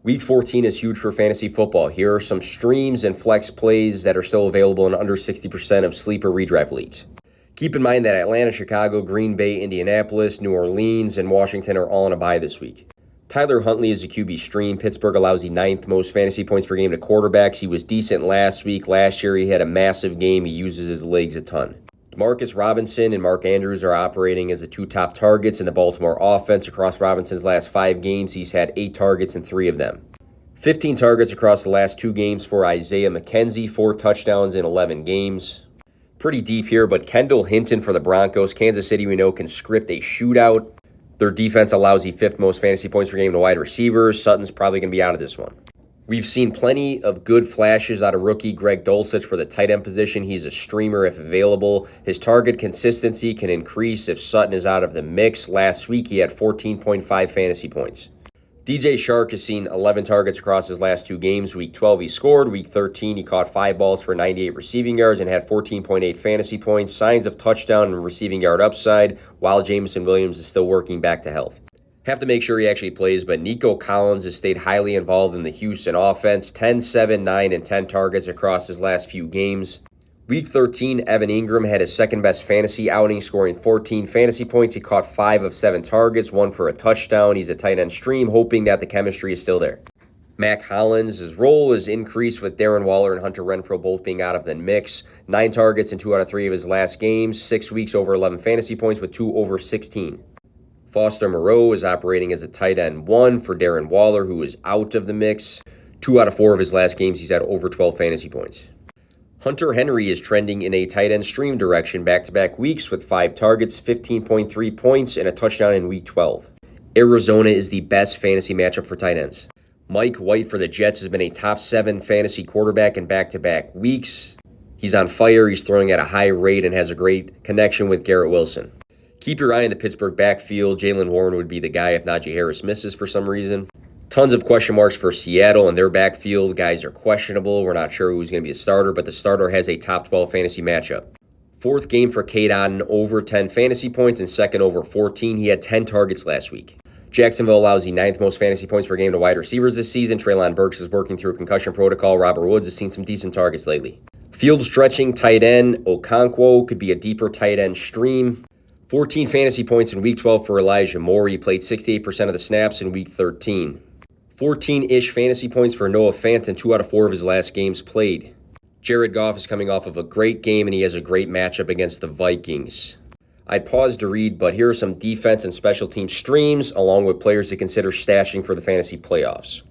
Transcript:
Week 14 is huge for fantasy football. Here are some streams and flex plays that are still available in under 60% of sleeper redraft leagues. Keep in mind that Atlanta, Chicago, Green Bay, Indianapolis, New Orleans, and Washington are all on a bye this week. Tyler Huntley is a QB stream. Pittsburgh allows the 9th most fantasy points per game to quarterbacks. He was decent last week. Last year he had a massive game. He uses his legs a ton. Demarcus Robinson and Mark Andrews are operating as the two top targets in the Baltimore offense. Across Robinson's last 5 games, he's had 8 targets in 3 of them. 15 targets across the last 2 games for Isaiah McKenzie, 4 touchdowns in 11 games. Pretty deep here, but Kendall Hinton for the Broncos. Kansas City, we know, can script a shootout. Their defense allows the 5th most fantasy points per game to wide receivers. Sutton's probably going to be out of this one. We've seen plenty of good flashes out of rookie Greg Dulcich for the tight end position. He's a streamer if available. His target consistency can increase if Sutton is out of the mix. Last week, he had 14.5 fantasy points. DJ Chark has seen 11 targets across his last 2 games. Week 12, he scored. Week 13, he caught 5 balls for 98 receiving yards and had 14.8 fantasy points. Signs of touchdown and receiving yard upside, while Jameson Williams is still working back to health. Have to make sure he actually plays, but Nico Collins has stayed highly involved in the Houston offense. 10, 7, 9, and 10 targets across his last few games. Week 13, Evan Ingram had his second-best fantasy outing, scoring 14 fantasy points. He caught 5 of 7 targets, 1 for a touchdown. He's a tight end stream, hoping that the chemistry is still there. Mac Hollins, his role is increased with Darren Waller and Hunter Renfrow both being out of the mix. 9 targets in 2 out of 3 of his last games. 6 weeks over 11 fantasy points with 2 over 16. Foster Moreau is operating as a tight end 1 for Darren Waller, who is out of the mix. 2 out of 4 of his last games, he's had over 12 fantasy points. Hunter Henry is trending in a tight end stream direction back-to-back weeks with 5 targets, 15.3 points, and a touchdown in Week 12. Arizona is the best fantasy matchup for tight ends. Mike White for the Jets has been a top 7 fantasy quarterback in back-to-back weeks. He's on fire, he's throwing at a high rate, and has a great connection with Garrett Wilson. Keep your eye on the Pittsburgh backfield. Jaylen Warren would be the guy if Najee Harris misses for some reason. Tons of question marks for Seattle and their backfield. Guys are questionable. We're not sure who's going to be a starter, but the starter has a top 12 fantasy matchup. 4th game for Cade Otton, over 10 fantasy points, and 2nd over 14. He had 10 targets last week. Jacksonville allows the 9th most fantasy points per game to wide receivers this season. Treylon Burks is working through a concussion protocol. Robert Woods has seen some decent targets lately. Field stretching tight end Okonkwo could be a deeper tight end stream. 14 fantasy points in Week 12 for Elijah Moore. He played 68% of the snaps in Week 13. 14-ish fantasy points for Noah Fant in 2 out of 4 of his last games played. Jared Goff is coming off of a great game, and he has a great matchup against the Vikings. I'd pause to read, but here are some defense and special team streams, along with players to consider stashing for the fantasy playoffs.